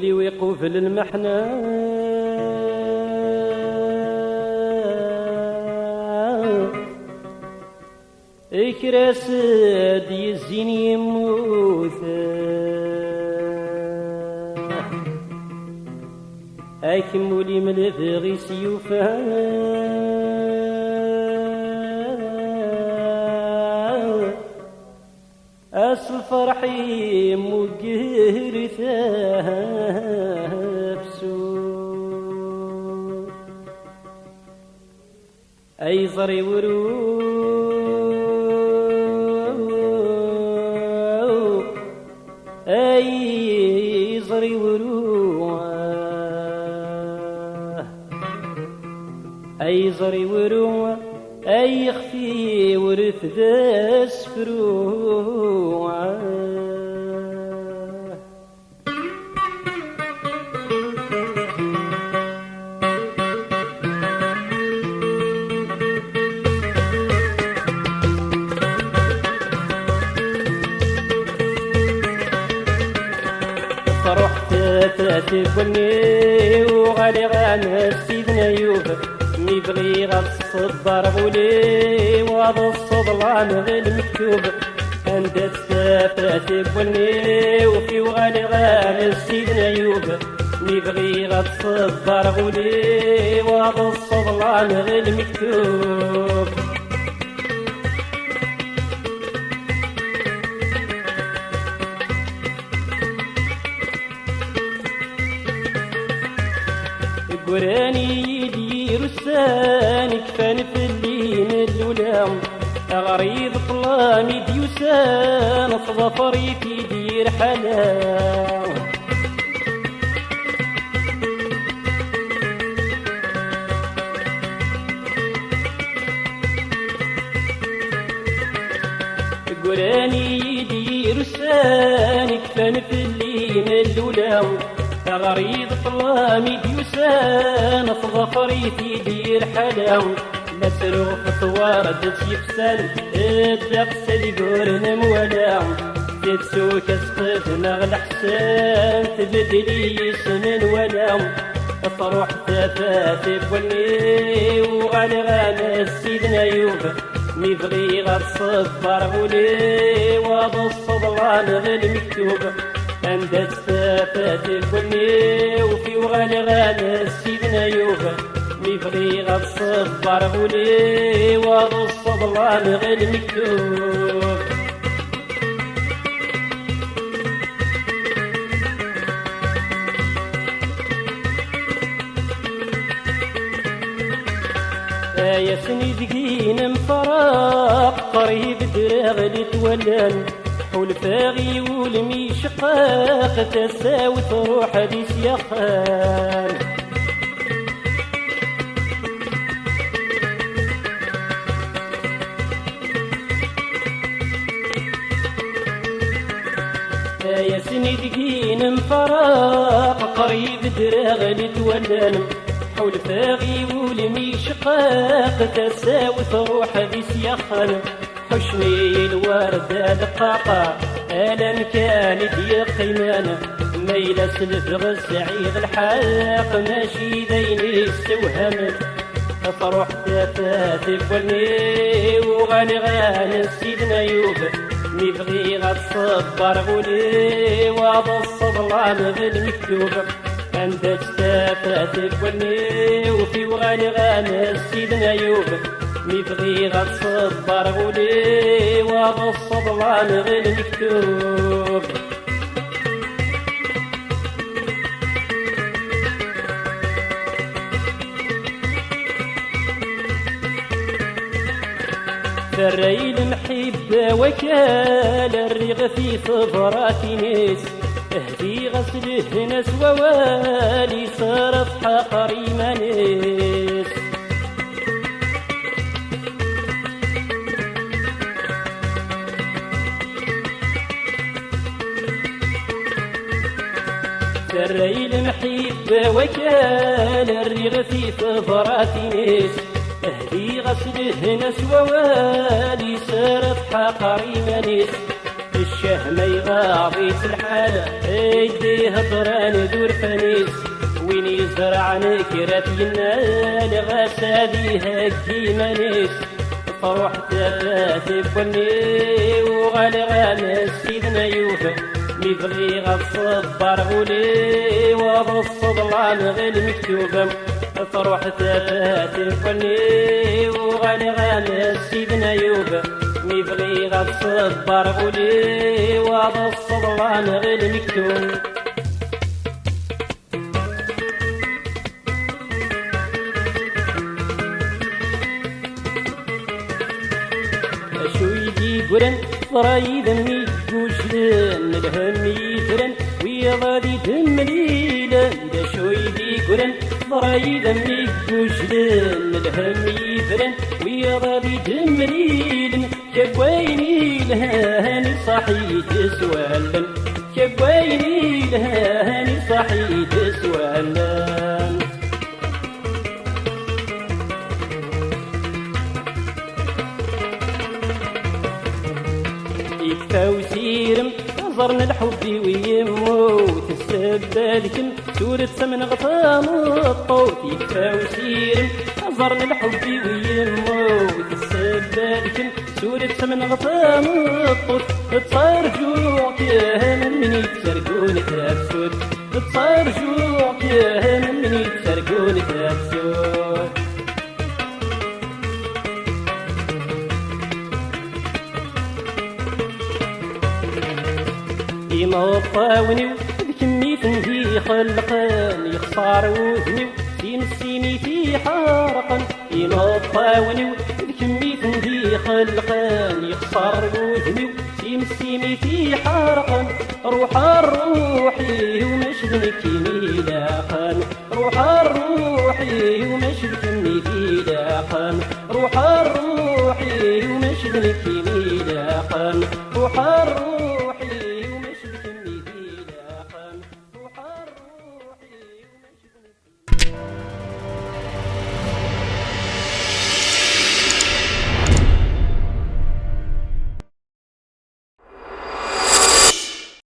ولي ويقوف للمحنة إكراسد يزين يموت أكملي من الفغي سيوفا أصل فرحي مقهر ثابسو أي زري ورو أي زري ورو أي زري ورو أي يخفي ورث ذا سفروع فرحت تاتبني وغالي غانا سيدنا يوسف ميبغي غاد الصدر غولي وغاد الصدلان غي المكتوب عند تستافات بولني وفي وغالي غال سيدنا يوب ميبغي غاد الصدر غولي وغاد الصدلان غي المكتوب قراني رسان كفان في اللين اللولام غريب طلامي ديوسان صظفري في دير حلام قراني رسان كفان في اللين اللولام غريب طلامي ديوسان صظفري في دير حلام مسروق ثوارد يفسن الدقس يقولن مولا تتسوك اسقف نغل حسان تبدلي سنن ولا تروح تفاتي بولي وغالي غانا سيدنا يوب ميبغي غاد صبر غولي وغاد الصبران غير المكتوب عند تفاتي بولي وفي وغالي غانا سيدنا يوب ميبغي غاد صبر غولي وغاد الصبران غير المكتوب يا سني دقين مفراق قريب دراغلي تولان حول فاغي ولمي شقاق تساوي تروح دي سياخان يا سني دقين مفراق قريب دراغلي تولان حول فاغي ولمي شقاق تساوي تروح ذي سياخان حشني الوردة دقاقة ألم كان دي قيمانة ميلة سلفغ السعيد الحاق ماشي ذيني السوهم أفرح تفاتي بولني وغالي غانا سيدنا يوب ميبغي غاد صبر غولي وغاد الصبران غير المكتوب عند تستافات بولني وفي وغالي غانا سيدنا يوب ميبغي غاد صبر غولي وغاد الصبران غير المكتوب فري المحبة وكال الرغ في صبرات ناس اهدي غسله ناس ووالي صارت حقري مناس فري المحبة وكال الرغ في صبرات ناس اهدي غسله ناس ووالي صارت حقري مناس ما يغاضي الحال ايدي هضران دور فانيس وين يزرع نكرات ينال غسادي هكي مانيس فروح تفاتي بني وغالي غانا سيدنا يوفى ميبغي غتصبر غولي وبالصدلان غير مكتوبة فروح تفاتي بني وغالي غانا سيدنا يوفى ميبغي غتصبر غولي وبالصدلان غير مكتوب قرن فرايد مي جوشلن الهم يترن ويغادي تمليلا دا شويدي قرن فرايد مي جوشلن الهم يترن ويغادي تمليلا كبويني لهاني صحي تسوالن كبويني لهاني صحي تسوالن يكفى وسيرم نظرنا الحب ويموت السبالكم سورة سمن غطام الطوت يكفى وسيرم نظرنا الحب ويموت السبالكم سورة سمن غطام الطوت تصار جوع كهن من يتسرقون تابسود تصار جوع كهن من يتسرقون تابسود ما طاوني بكمية في خلقان يخسر وذني سين السيني في حرقا ما طاوني بكمية في خلقان يخسر وذني سين السيني في حرقا روح الروحي ومشدنك ميلاقان روح الروحي ومشدنك ميلاقان روح الروحي ومشدنك ميلاقان روح الروحي